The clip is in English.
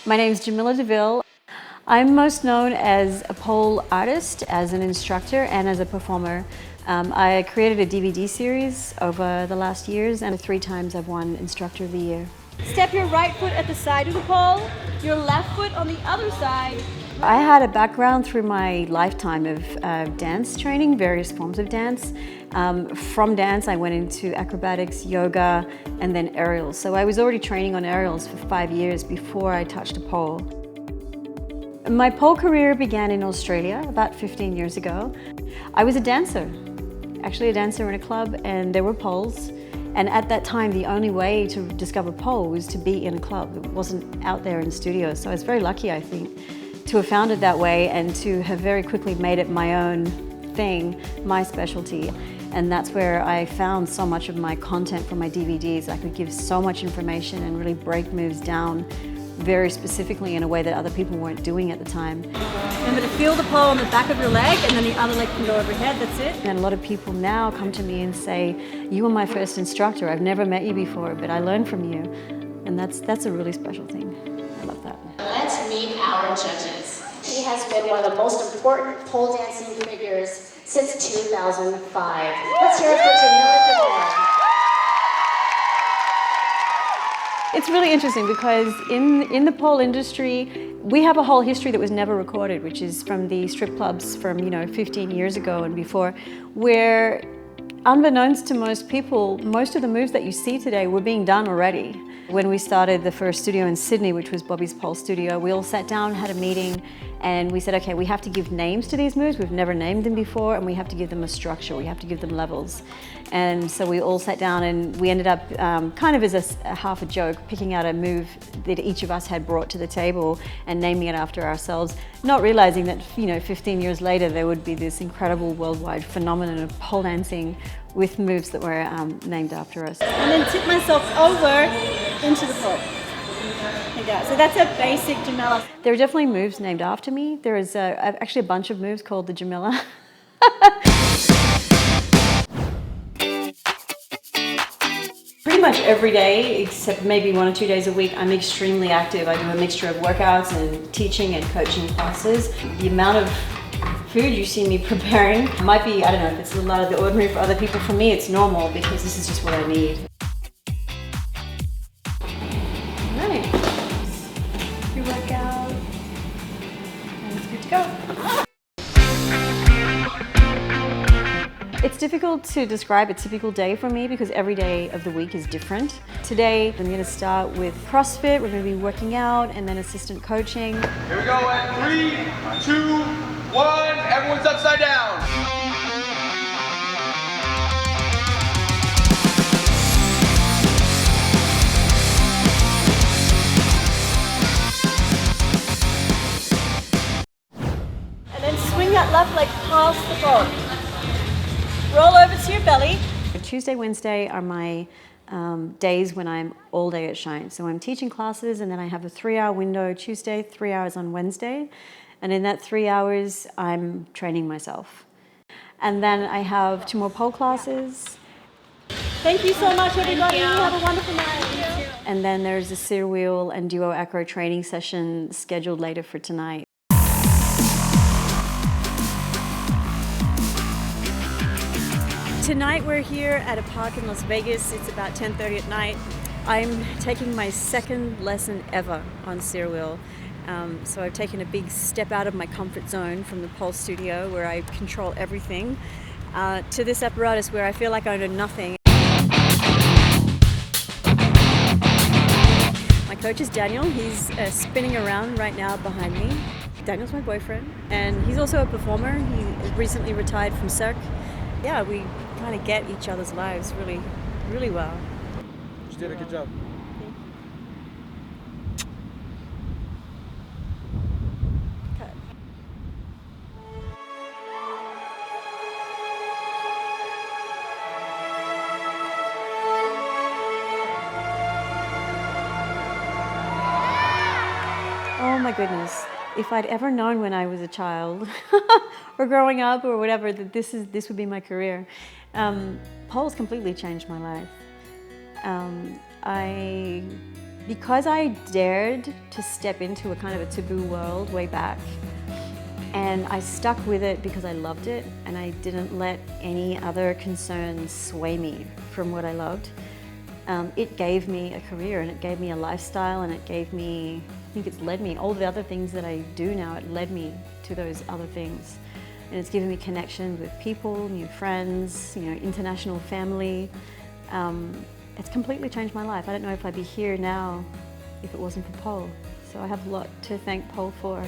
My name is Jamilla Deville. I'm most known as a pole artist, as an instructor, and as a performer. I created a DVD series over the last years, and 3 times I've won Instructor of the Year. Step your right foot at the side of the pole, your left foot on the other side. I had a background through my lifetime of dance training, various forms of dance. From dance, I went into acrobatics, yoga, and then aerials. So I was already training on aerials for 5 years before I touched a pole. My pole career began in Australia about 15 years ago. I was a dancer, actually a dancer in a club, and there were poles. And at that time, the only way to discover pole was to be in a club. It wasn't out there in studios. So I was very lucky, I think, to have found it that way and to have very quickly made it my own thing, my specialty. And that's where I found so much of my content from my DVDs. I could give so much information and really break moves down very specifically in a way that other people weren't doing at the time. Remember to feel the pole on the back of your leg, and then the other leg can go overhead, that's it. And a lot of people now come to me and say, you were my first instructor. I've never met you before, but I learned from you. And that's a really special thing. I love that. Let's meet our judges. He has been one of the most important pole dancing figures since 2005. Let's hear it for Jamilla Deville. It's really interesting because in the pole industry, we have a whole history that was never recorded, which is from the strip clubs from 15 years ago and before, where unbeknownst to most people, most of the moves that you see today were being done already. When we started the first studio in Sydney, which was Bobby's Pole Studio, we all sat down, had a meeting, and we said, okay, we have to give names to these moves. We've never named them before, and we have to give them a structure. We have to give them levels. And so we all sat down and we ended up, kind of as a half a joke, picking out a move that each of us had brought to the table and naming it after ourselves, not realizing that 15 years later there would be this incredible worldwide phenomenon of pole dancing with moves that were named after us. And then tip myself over into the pole. Like that. So that's a basic Jamilla. There are definitely moves named after me. There is actually a bunch of moves called the Jamilla. Pretty much every day, except maybe 1 or 2 days a week, I'm extremely active. I do a mixture of workouts and teaching and coaching classes. The amount of food you see me preparing might be, I don't know, if it's a little out of the ordinary for other people. For me, it's normal because this is just what I need. All right. Your workout, and it's good to go. It's difficult to describe a typical day for me because every day of the week is different. Today, I'm going to start with CrossFit. We're going to be working out and then assistant coaching. Here we go at 3, 2, 1. Everyone's upside down. And then swing that left leg past the pole. Roll over to your belly. Tuesday, Wednesday are my days when I'm all day at Shine. So I'm teaching classes and then I have a 3-hour window Tuesday, 3 hours on Wednesday. And in that 3 hours, I'm training myself. And then I have 2 more pole classes. Thank you so much, everybody. Have a wonderful night. And then there's a sear wheel and duo acro training session scheduled later for tonight. Tonight we're here at a park in Las Vegas. It's about 10:30 at night. I'm taking my 2nd lesson ever on sear wheel. So I've taken a big step out of my comfort zone from the pole studio where I control everything to this apparatus where I feel like I know nothing. My coach is Daniel. He's spinning around right now behind me. Daniel's my boyfriend and he's also a performer. He recently retired from cirque. Yeah, we kind of get each other's lives really, really well. You did a good job. Cut. Oh my goodness. If I'd ever known when I was a child or growing up or whatever that this would be my career, pole's completely changed my life. I Because I dared to step into a kind of a taboo world way back, and I stuck with it because I loved it, and I didn't let any other concerns sway me from what I loved. It gave me a career, and it gave me a lifestyle, and it gave me, I think it's led me, all the other things that I do now, it led me to those other things. And it's given me connections with people, new friends, international family. It's completely changed my life. I don't know if I'd be here now if it wasn't for pole. So I have a lot to thank pole for.